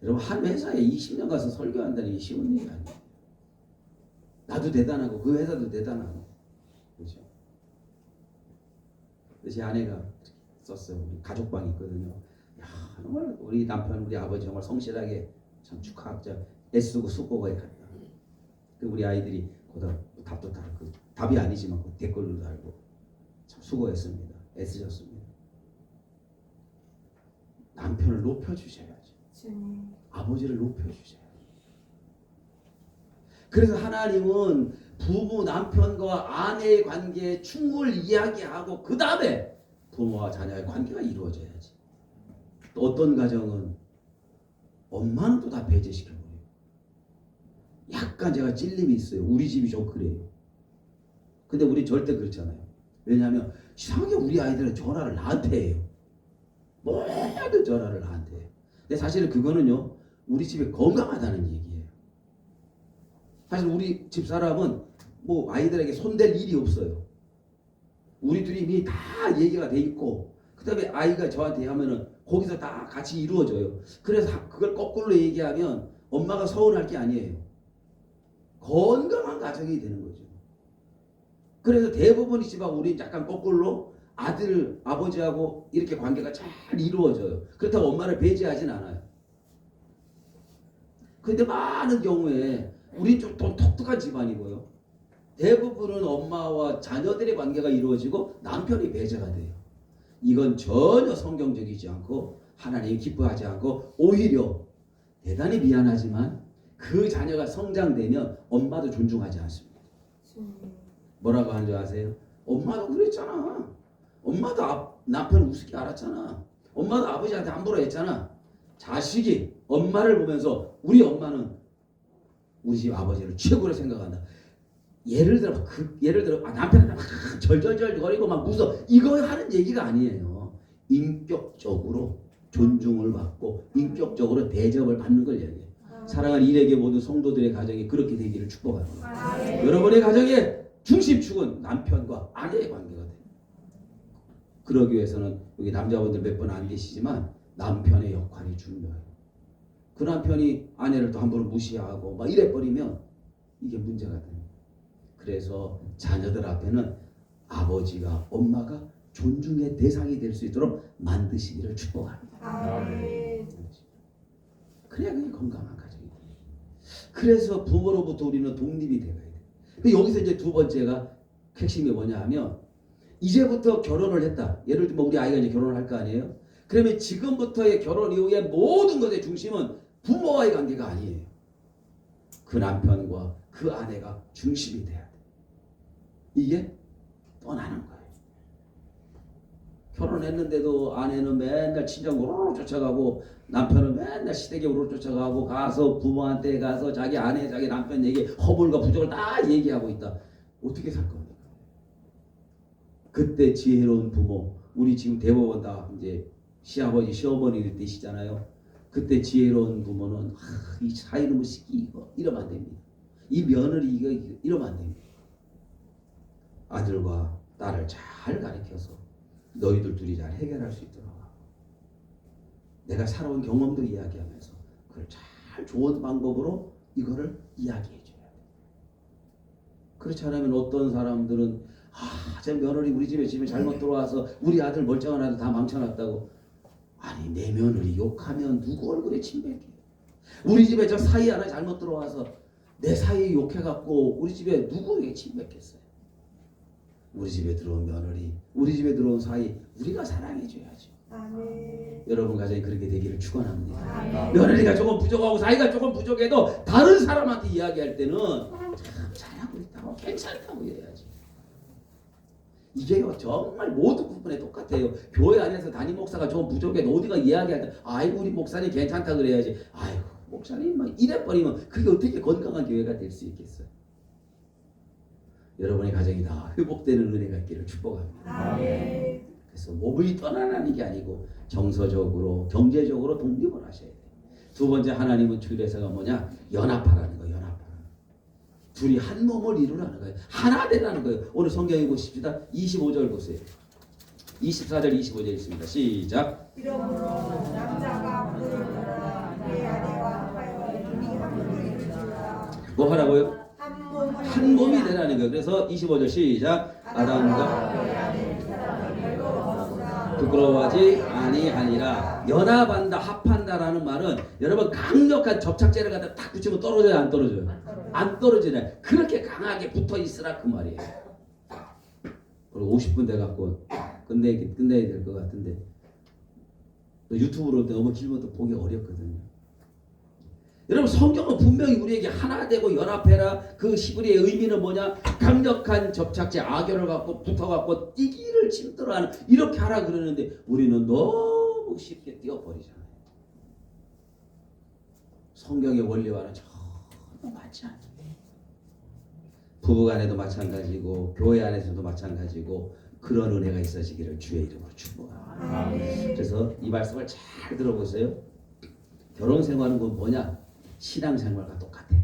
여러분 한 회사에 20년 가서 설교한다는 게 쉬운 일이 아니에요. 나도 대단하고 그 회사도 대단하고 그렇죠. 제 아내가 썼어요. 우리 가족방이 있거든요. 야, 정말 우리 남편 우리 아버지 정말 성실하게 참 축하합자 애쓰고 수고가 있다. 우리 아이들이 거기다 답도 달고 답이 아니지만 그 댓글도 달고 참 수고했습니다. 애쓰셨습니다. 남편을 높여주셔야죠. 아버지를 높여주셔야 돼요. 그래서 하나님은 부부 남편과 아내의 관계에 충을 이야기하고 그 다음에 부모와 자녀의 관계가 이루어져야지. 또 어떤 가정은 엄마는 또 다 배제시켜버려요. 약간 제가 찔림이 있어요. 우리 집이 좀 그래요. 근데 우리 절대 그렇잖아요. 왜냐하면 이상하게 우리 아이들은 전화를 나한테 해요. 모든 전화를 나한테 해요. 근데 사실은 그거는요. 우리 집이 건강하다는 얘기예요. 사실 우리 집 사람은 뭐 아이들에게 손댈 일이 없어요. 우리 둘이 이미 다 얘기가 돼 있고 그 다음에 아이가 저한테 하면은 거기서 다 같이 이루어져요. 그래서 그걸 거꾸로 얘기하면 엄마가 서운할 게 아니에요. 건강한 가정이 되는 거죠. 그래서 대부분 이 집하고 우리 약간 거꾸로 아들, 아버지하고 이렇게 관계가 잘 이루어져요. 그렇다고 엄마를 배제하진 않아요. 근데 많은 경우에 우리 좀 독특한 집안이고요. 대부분은 엄마와 자녀들의 관계가 이루어지고 남편이 배제가 돼요. 이건 전혀 성경적이지 않고 하나님이 기뻐하지 않고 오히려 대단히 미안하지만 그 자녀가 성장되면 엄마도 존중하지 않습니다. 뭐라고 하는 줄 아세요? 엄마도 그랬잖아. 엄마도 남편을 우습게 알았잖아. 엄마도 아버지한테 함부로 했잖아. 자식이 엄마를 보면서 우리 엄마는 우리 집 아버지를 최고로 생각한다. 예를 들어 남편한테 막 절절절 거리고 막 무서 이거 하는 얘기가 아니에요. 인격적으로 존중을 받고 인격적으로 대접을 받는 걸 얘기해요. 사랑하는 일에게 모든 성도들의 가정이 그렇게 되기를 축복합니다. 여러분의 가정에 중심축은 남편과 아내의 관계가 돼요. 그러기 위해서는 여기 남자분들 몇 분 안 계시지만 남편의 역할이 중요해요. 그 남편이 아내를 또 함부로 무시하고 막 이래버리면 이게 문제가 됩니다. 그래서 자녀들 앞에는 아버지가 엄마가 존중의 대상이 될 수 있도록 만드시기를 축복합니다. 아멘. 그래야 그게 건강한 가정이 돼요. 그래서 부모로부터 우리는 독립이 되어야 돼요. 근데 여기서 이제 두 번째가 핵심이 뭐냐 하면 이제부터 결혼을 했다. 예를 들면 우리 아이가 이제 결혼을 할 거 아니에요. 그러면 지금부터의 결혼 이후의 모든 것의 중심은 부모와의 관계가 아니에요. 그 남편과 그 아내가 중심이 돼야 돼. 이게 떠나는 거예요. 결혼했는데도 아내는 맨날 친정 우르르 쫓아가고 남편은 맨날 시댁에 우르르 쫓아가고 가서 부모한테 가서 자기 아내 자기 남편 얘기 허물과 부족을 다 얘기하고 있다. 어떻게 살 겁니까? 그때 지혜로운 부모, 우리 지금 대부분 다 이제 시아버지 시어머니들 되시잖아요. 그때 지혜로운 부모는 이 사이놈의 새끼 이거 이러면 안 됩니다. 이 며느리 이거 이러면 안 됩니다. 아들과 딸을 잘 가르쳐서 너희들 둘이 잘 해결할 수 있도록 내가 살아온 경험도 이야기하면서 그걸 잘 좋은 방법으로 이거를 이야기해 줘야 돼. 그렇지 않으면 어떤 사람들은 제 며느리 우리 집에 잘못 들어와서 우리 아들 멀쩡한 아들 다 망쳐놨다고. 아니 내 며느리 욕하면 누구 얼굴에 침 뱉게. 우리 집에 저 사이 하나 잘못 들어와서 내 사이 욕해갖고 우리 집에 누구에게 침 뱉겠어요. 우리 집에 들어온 며느리, 우리 집에 들어온 사이 우리가 사랑해줘야죠. 아멘. 여러분 가정이 그렇게 되기를 축원합니다. 아멘. 며느리가 조금 부족하고 사이가 조금 부족해도 다른 사람한테 이야기할 때는 참 잘하고 있다고 괜찮다고 해야지. 이게 정말 모든 부분에 똑같아요. 교회 안에서 담임 목사가 조금 부족해도 어디가 이야기할 때 아이고 우리 목사님 괜찮다 그래야지. 아이고 목사님 막 이래버리면 그게 어떻게 건강한 교회가 될 수 있겠어요. 여러분의 가정이 다 회복되는 은혜가 있기를 축복합니다. 아멘. 그래서 몸이 떠나는 게 아니고 정서적으로 경제적으로 독립을 하셔야 돼요. 두 번째 하나님은 주일에서가 뭐냐? 연합하라는 거예요. 연합하라는 거예요. 둘이 한 몸을 이루라는 거예요. 하나 되라는 거예요. 오늘 성경에 보십시다. 25절 보세요. 24절 25절 있습니다. 시작. 이러므로 남자가 부를 떠나 내 아내와 하여 둘이 한 몸이 되리라. 뭐 하라고요? 한 몸이 되라는 거예요. 그래서 25절 시작. 아담과 부끄러워하지 아니하니라. 연합한다, 합한다라는 말은 여러분 강력한 접착제를 갖다 딱 붙이면 떨어져요, 안 떨어져요? 안 떨어지네. 그렇게 강하게 붙어 있으라 그 말이에요. 그리고 50분 돼 갖고 끝내야 될 것 같은데 유튜브로 너무 길면 또 보기 어렵거든요. 여러분 성경은 분명히 우리에게 하나 되고 연합해라. 그 히브리의 의미는 뭐냐? 강력한 접착제 악연을 갖고 붙어갖고 뛰기를 힘들어하는 이렇게 하라 그러는데 우리는 너무 쉽게 뛰어버리잖아요. 성경의 원리와는 전혀 맞지 않아요. 부부간에도 마찬가지고 교회 안에서도 마찬가지고 그런 은혜가 있어지기를 주의 이름으로 축복합니다. 그래서 이 말씀을 잘 들어보세요. 결혼 생활은 그 뭐냐? 신앙생활과 똑같아요.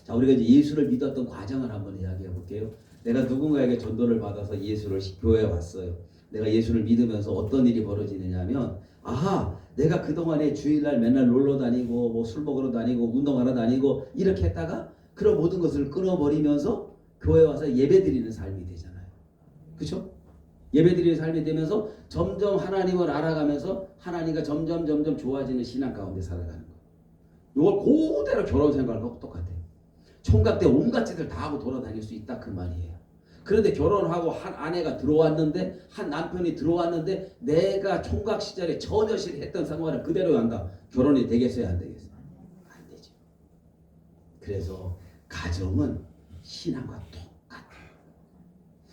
자, 우리가 이제 예수를 믿었던 과정을 한번 이야기해 볼게요. 내가 누군가에게 전도를 받아서 예수를 교회에 왔어요. 내가 예수를 믿으면서 어떤 일이 벌어지느냐면 내가 그동안에 주일날 맨날 놀러 다니고 뭐 술 먹으러 다니고 운동하러 다니고 이렇게 했다가 그런 모든 것을 끊어버리면서 교회 와서 예배드리는 삶이 되잖아요. 그렇죠? 예배드리는 삶이 되면서 점점 하나님을 알아가면서 하나님과 점점 좋아지는 신앙 가운데 살아가는 거예요. 이걸 그대로 결혼 생활과 똑같아요. 총각 때 온갖 짓을 다 하고 돌아다닐 수 있다 그 말이에요. 그런데 결혼하고 한 아내가 들어왔는데 한 남편이 들어왔는데 내가 총각 시절에 전혀 했던 생활을 그대로 한다. 결혼이 되겠어요 안 되겠어요? 안 되죠. 그래서 가정은 신앙과 똑같아요.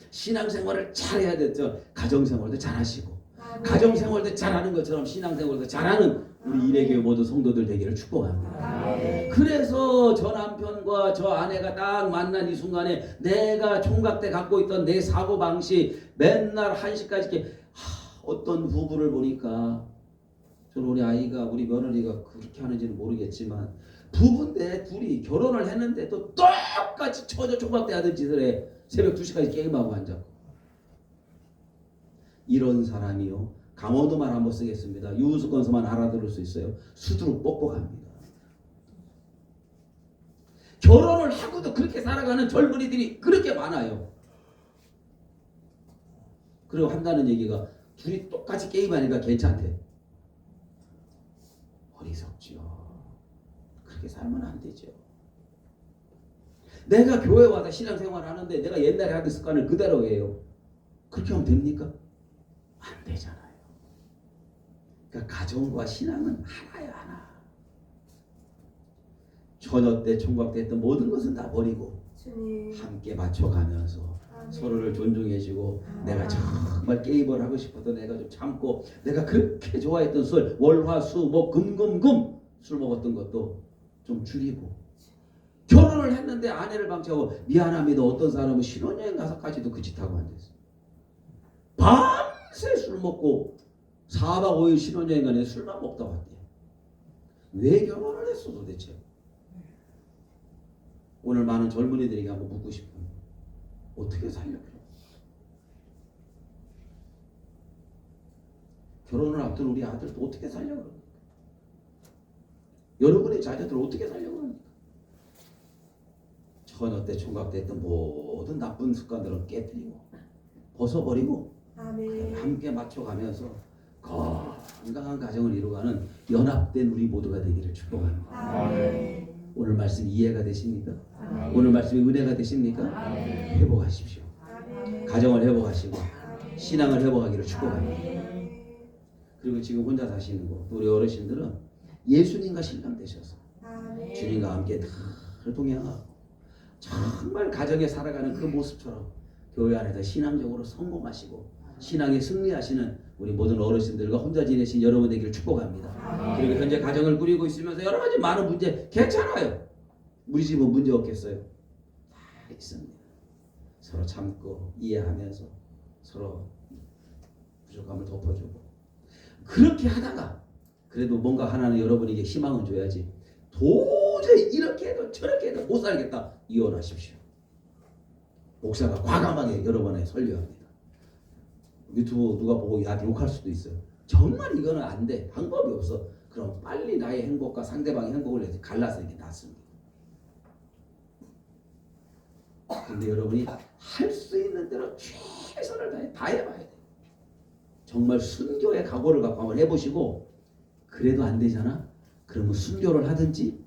신앙생활을 잘해야 되죠. 가정생활도 잘하시고 가정생활도 잘하는 것처럼 신앙생활도 잘하는 우리 일회교회 모든 성도들 되기를 축복합니다. 그래서 저 남편과 저 아내가 딱 만난 이 순간에 내가 총각 때 갖고 있던 내 사고방식 맨날 1시까지 이렇게 어떤 부부를 보니까 저는 우리 아이가 우리 며느리가 그렇게 하는지는 모르겠지만 부부인데 둘이 결혼을 했는데 또 똑같이 처녀 총각대 하던 짓을 해. 새벽 2시까지 게임하고 앉았고. 이런 사람이요. 강원도만 한번 쓰겠습니다. 유우수건서만 알아들을 수 있어요. 수두룩 뻑뻑합니다. 결혼을 하고도 그렇게 살아가는 젊은이들이 그렇게 많아요. 그리고 한다는 얘기가 둘이 똑같이 게임하니까 괜찮대. 어리석지요. 그렇게 살면 안 되죠. 내가 교회 와서 신앙생활 하는데 내가 옛날에 하던 습관을 그대로 해요. 그렇게 하면 됩니까? 안 되잖아요. 그러니까 가정과 신앙은 하나야, 하나. 처녀 때 총각 때 했던 모든 것은 다 버리고 주님. 함께 맞춰가면서 아멘. 서로를 존중해주고 내가 정말 게임을 하고 싶어도 내가 좀 참고 내가 그렇게 좋아했던 술 월화수목 금금금 술 먹었던 것도 좀 줄이고 결혼을 했는데 아내를 방치하고 미안합니다. 어떤 사람은 신혼여행 가서까지도 그 짓하고 앉았어요. 밤새 술 먹고 4박 5일 신혼여행 가는데 술만 먹다 왔대요. 왜 결혼을 했어 도대체? 오늘 많은 젊은이들에게 한번 묻고 싶어요. 어떻게 살려고? 결혼을 앞둔 우리 아들도 어떻게 살려고 합니까? 여러분의 자녀들 어떻게 살려고 합니까? 처녀 때 총각 때 했던 모든 나쁜 습관들은 깨뜨리고 벗어버리고 아멘. 함께 맞춰가면서 건강한 가정을 이루어가는 연합된 우리 모두가 되기를 축복합니다. 아멘. 오늘 말씀 이해가 되십니까? 아멘. 오늘 말씀이 은혜가 되십니까? 아멘. 회복하십시오. 아멘. 가정을 회복하시고 아멘. 신앙을 회복하기를 축복합니다. 아멘. 그리고 지금 혼자 사시는 거 우리 어르신들은 예수님과 신랑 되셔서 아멘. 주님과 함께 다 동행하고 정말 가정에 살아가는 그 모습처럼 교회 안에서 신앙적으로 성공하시고 신앙에 승리하시는 우리 모든 어르신들과 혼자 지내신 여러분 되기를 축복합니다. 그리고 현재 가정을 꾸리고 있으면서 여러 가지 많은 문제 괜찮아요. 우리 집은 문제 없겠어요? 다 있습니다. 서로 참고 이해하면서 서로 부족함을 덮어주고 그렇게 하다가 그래도 뭔가 하나는 여러분에게 희망을 줘야지. 도저히 이렇게 해도 저렇게 해도 못 살겠다. 이혼하십시오. 목사가 과감하게 여러 번에 설교합니다. 유튜브 누가 보고 야 욕할 수도 있어요. 정말 이거는 안 돼. 방법이 없어. 그럼 빨리 나의 행복과 상대방의 행복을 갈라서 이게 낫습니다. 근데 여러분이 할 수 있는 대로 최선을 다 해봐야 돼요. 정말 순교의 각오를 갖고 한번 해보시고 그래도 안 되잖아? 그러면 순교를 하든지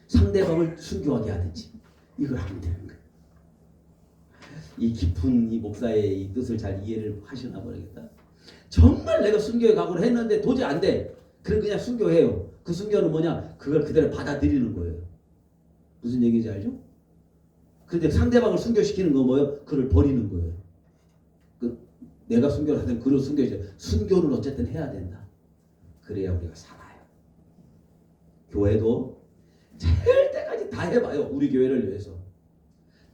상대방을 순교하게 하든지 이걸 하면 되는 거예요. 이 깊은 이 목사의 이 뜻을 잘 이해를 하시나 모르겠다. 정말 내가 순교에 각오를 했는데 도저히 안 돼. 그럼 그냥 순교해요. 그 순교는 뭐냐? 그걸 그대로 받아들이는 거예요. 무슨 얘기인지 알죠? 근데 상대방을 순교시키는 건 뭐예요? 그를 버리는 거예요. 내가 순교를 하든 그를 순교해야죠. 순교는 어쨌든 해야 된다. 그래야 우리가 살아요. 교회도 될 때까지 다 해봐요. 우리 교회를 위해서.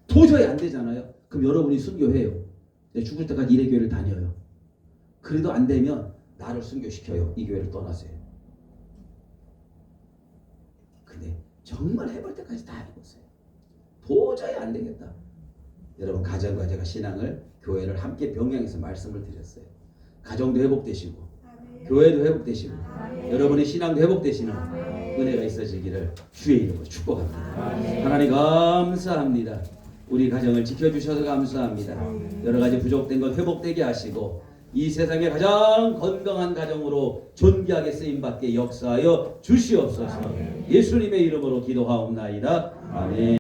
도저히 안 되잖아요. 그럼 여러분이 순교해요. 죽을 때까지 이래 교회를 다녀요. 그래도 안 되면 나를 순교시켜요. 이 교회를 떠나세요. 근데 정말 해볼 때까지 다 해보세요. 도저히 안 되겠다. 여러분 가정과 제가 신앙을 교회를 함께 병행해서 말씀을 드렸어요. 가정도 회복되시고 아멘. 교회도 회복되시고 아멘. 여러분의 신앙도 회복되시는 아멘. 은혜가 있어지기를 주의 이름으로 축복합니다. 아멘. 하나님 감사합니다. 우리 가정을 지켜주셔서 감사합니다. 여러 가지 부족된 것 회복되게 하시고 이 세상의 가장 건강한 가정으로 존귀하게 쓰임받게 역사하여 주시옵소서. 예수님의 이름으로 기도하옵나이다. 아멘.